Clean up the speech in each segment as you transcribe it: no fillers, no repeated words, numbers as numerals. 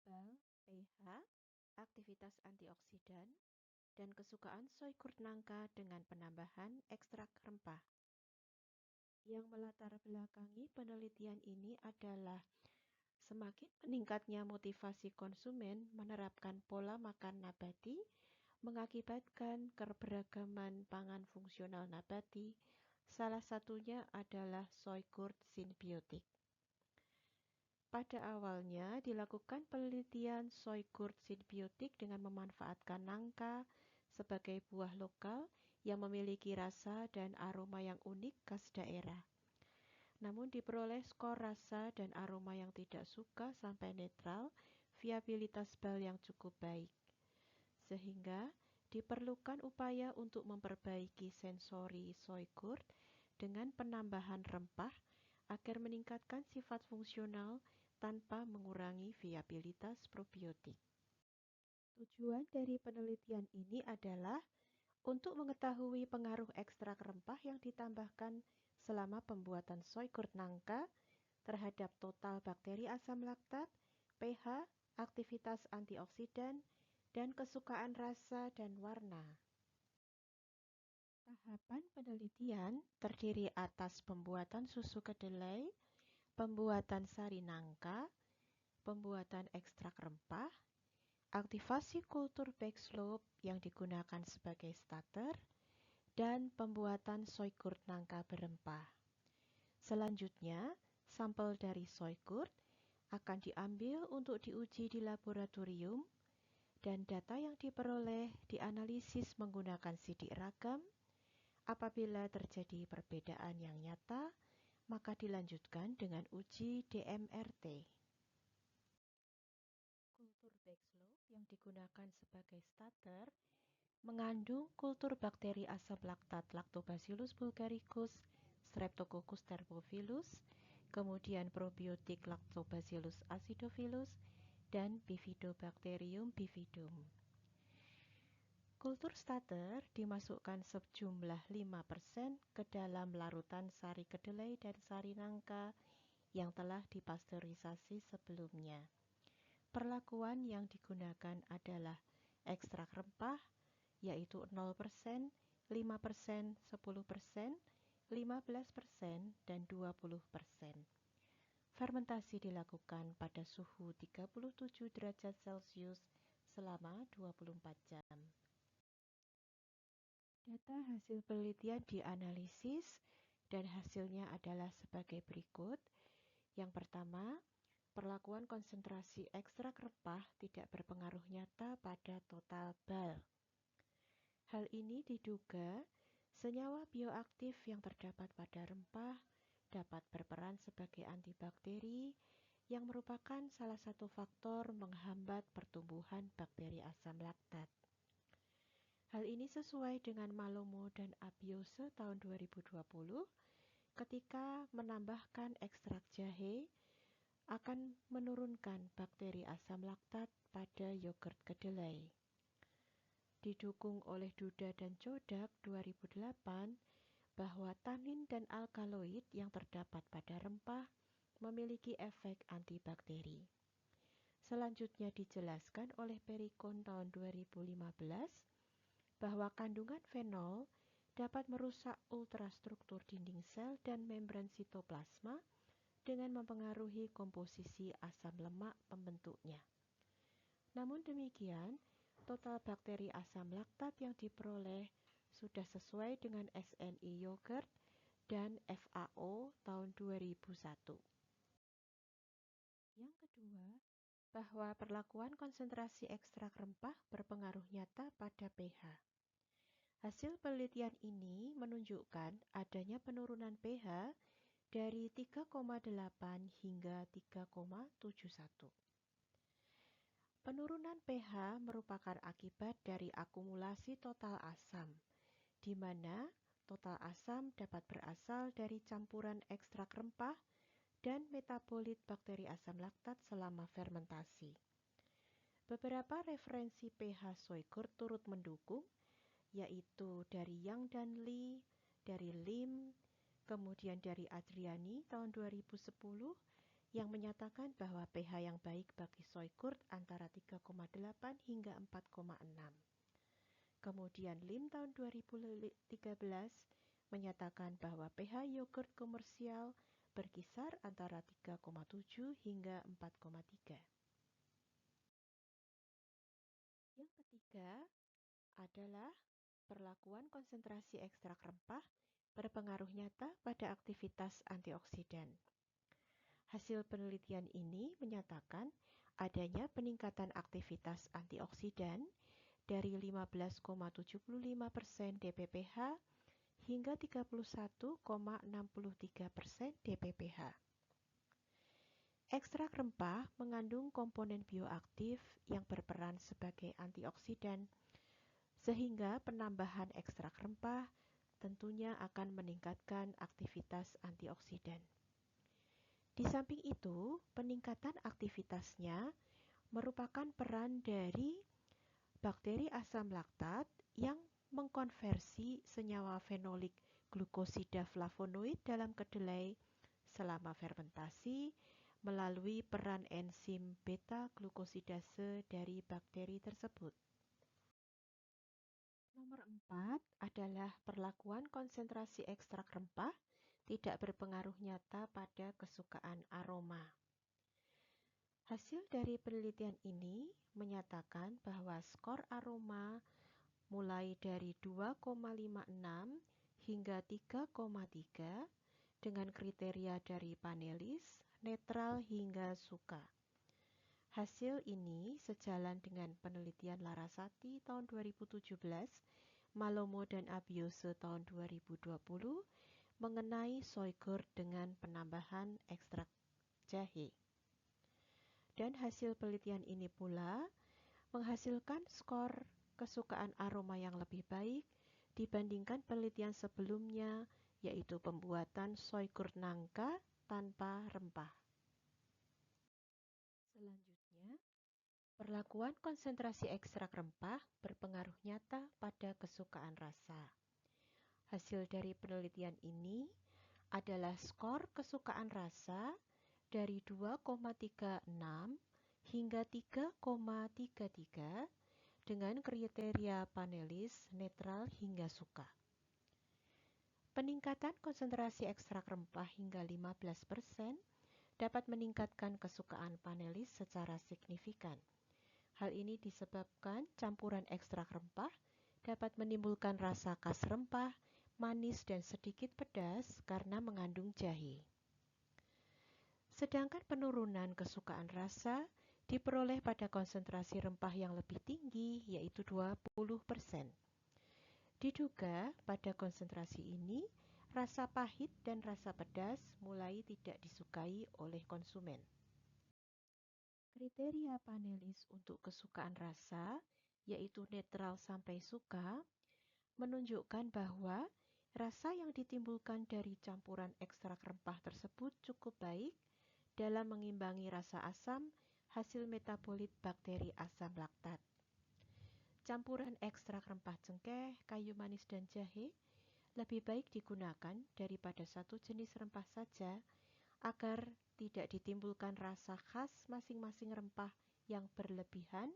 bal, pH, aktivitas antioksidan, dan kesukaan soy kurt nangka dengan penambahan ekstrak rempah. Yang melatar belakangi penelitian ini adalah semakin meningkatnya motivasi konsumen menerapkan pola makan nabati mengakibatkan keberagaman pangan fungsional nabati, salah satunya adalah soy kurt simbiotik. Pada awalnya dilakukan penelitian soy kurt simbiotik dengan memanfaatkan nangka sebagai buah lokal yang memiliki rasa dan aroma yang unik khas daerah. Namun diperoleh skor rasa dan aroma yang tidak suka sampai netral, viabilitas bal yang cukup baik. Sehingga diperlukan upaya untuk memperbaiki sensori soy kurt dengan penambahan rempah agar meningkatkan sifat fungsional tanpa mengurangi viabilitas probiotik. Tujuan dari penelitian ini adalah untuk mengetahui pengaruh ekstrak rempah yang ditambahkan selama pembuatan soy kurt nangka terhadap total bakteri asam laktat, pH, aktivitas antioksidan, dan kesukaan rasa dan warna. Tahapan penelitian terdiri atas pembuatan susu kedelai, pembuatan sari nangka, pembuatan ekstrak rempah, aktivasi kultur backslope yang digunakan sebagai starter, dan pembuatan soy kurt nangka berempah. Selanjutnya, sampel dari soy kurt akan diambil untuk diuji di laboratorium dan data yang diperoleh dianalisis menggunakan sidik ragam. Apabila terjadi perbedaan yang nyata, maka dilanjutkan dengan uji DMRT. Kultur backslope yang digunakan sebagai starter mengandung kultur bakteri asam laktat Lactobacillus bulgaricus, Streptococcus thermophilus, kemudian probiotik Lactobacillus acidophilus, dan Bifidobacterium bifidum. Kultur starter dimasukkan sejumlah 5% ke dalam larutan sari kedelai dan sari nangka yang telah dipasteurisasi sebelumnya. Perlakuan yang digunakan adalah ekstrak rempah, yaitu 0%, 5%, 10%, 15%, dan 20%. Fermentasi dilakukan pada suhu 37 derajat Celcius selama 24 jam. Data hasil penelitian dianalisis dan hasilnya adalah sebagai berikut. Yang pertama, perlakuan konsentrasi ekstrak rempah tidak berpengaruh nyata pada total bal. Hal ini diduga senyawa bioaktif yang terdapat pada rempah dapat berperan sebagai antibakteri yang merupakan salah satu faktor menghambat pertumbuhan bakteri asam laktat. Hal ini sesuai dengan Malomo dan Abiose tahun 2020 ketika menambahkan ekstrak jahe akan menurunkan bakteri asam laktat pada yogurt kedelai. Didukung oleh Duda dan Chodak 2008 bahwa tanin dan alkaloid yang terdapat pada rempah memiliki efek antibakteri. Selanjutnya dijelaskan oleh Pericon tahun 2015 bahwa kandungan fenol dapat merusak ultrastruktur dinding sel dan membran sitoplasma dengan mempengaruhi komposisi asam lemak pembentuknya. Namun demikian, total bakteri asam laktat yang diperoleh sudah sesuai dengan SNI yogurt dan FAO tahun 2001. Yang kedua, bahwa perlakuan konsentrasi ekstrak rempah berpengaruh nyata pada pH. Hasil penelitian ini menunjukkan adanya penurunan pH dari 3,8 hingga 3,71. Penurunan pH merupakan akibat dari akumulasi total asam, di mana total asam dapat berasal dari campuran ekstrak rempah dan metabolit bakteri asam laktat selama fermentasi. Beberapa referensi pH soy kurt turut mendukung, yaitu dari Yang dan Lee, dari Lim, kemudian dari Adriani tahun 2010, yang menyatakan bahwa pH yang baik bagi soy curd antara 3,8 hingga 4,6. Kemudian Lim tahun 2013 menyatakan bahwa pH yogurt komersial berkisar antara 3,7 hingga 4,3. Yang ketiga adalah perlakuan konsentrasi ekstrak rempah berpengaruh nyata pada aktivitas antioksidan. Hasil penelitian ini menyatakan adanya peningkatan aktivitas antioksidan dari 15,75% dppH hingga 31,63% dppH. Ekstrak rempah mengandung komponen bioaktif yang berperan sebagai antioksidan, sehingga penambahan ekstrak rempah tentunya akan meningkatkan aktivitas antioksidan. Di samping itu, peningkatan aktivitasnya merupakan peran dari bakteri asam laktat yang mengkonversi senyawa fenolik glukosida flavonoid dalam kedelai selama fermentasi melalui peran enzim beta-glukosidase dari bakteri tersebut. Nomor 4 adalah perlakuan konsentrasi ekstrak rempah tidak berpengaruh nyata pada kesukaan aroma. Hasil dari penelitian ini menyatakan bahwa skor aroma mulai dari 2,56 hingga 3,3 dengan kriteria dari panelis, netral hingga suka. Hasil ini sejalan dengan penelitian Larasati tahun 2017, Malomo dan Abiose tahun 2020 mengenai soy curd dengan penambahan ekstrak jahe. Dan hasil penelitian ini pula menghasilkan skor kesukaan aroma yang lebih baik dibandingkan penelitian sebelumnya, yaitu pembuatan soy curd nangka tanpa rempah. Selanjutnya, perlakuan konsentrasi ekstrak rempah berpengaruh nyata pada kesukaan rasa. Hasil dari penelitian ini adalah skor kesukaan rasa dari 2,36 hingga 3,33 dengan kriteria panelis, netral hingga suka. Peningkatan konsentrasi ekstrak rempah hingga 15% dapat meningkatkan kesukaan panelis secara signifikan. Hal ini disebabkan campuran ekstrak rempah dapat menimbulkan rasa khas rempah, manis dan sedikit pedas karena mengandung jahe. Sedangkan penurunan kesukaan rasa diperoleh pada konsentrasi rempah yang lebih tinggi, yaitu 20%. Diduga pada konsentrasi ini, rasa pahit dan rasa pedas mulai tidak disukai oleh konsumen. Kriteria panelis untuk kesukaan rasa, yaitu netral sampai suka, menunjukkan bahwa rasa yang ditimbulkan dari campuran ekstrak rempah tersebut cukup baik dalam mengimbangi rasa asam hasil metabolit bakteri asam laktat. Campuran ekstrak rempah cengkeh, kayu manis dan jahe lebih baik digunakan daripada satu jenis rempah saja agar tidak ditimbulkan rasa khas masing-masing rempah yang berlebihan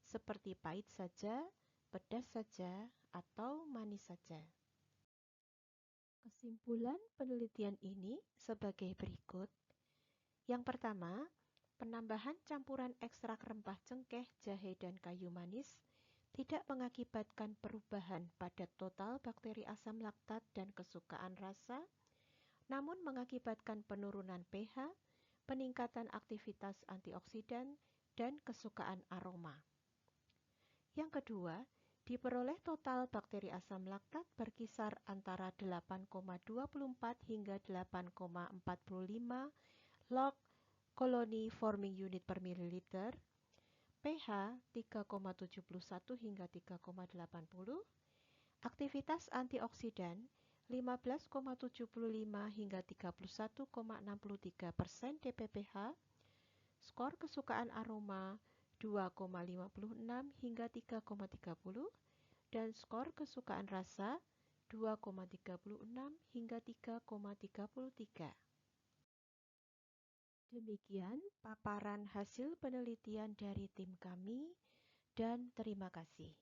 seperti pahit saja, pedas saja, atau manis saja. Kesimpulan penelitian ini sebagai berikut. Yang pertama, penambahan campuran ekstrak rempah cengkeh, jahe, dan kayu manis tidak mengakibatkan perubahan pada total bakteri asam laktat dan kesukaan rasa, namun mengakibatkan penurunan pH, peningkatan aktivitas antioksidan, dan kesukaan aroma. Yang kedua, diperoleh total bakteri asam laktat berkisar antara 8,24 hingga 8,45 log koloni forming unit per mililiter, pH 3,71 hingga 3,80, aktivitas antioksidan 15,75 hingga 31,63% dppH, skor kesukaan aroma 2,56 hingga 3,30, dan skor kesukaan rasa 2,36 hingga 3,33. Demikian paparan hasil penelitian dari tim kami, dan terima kasih.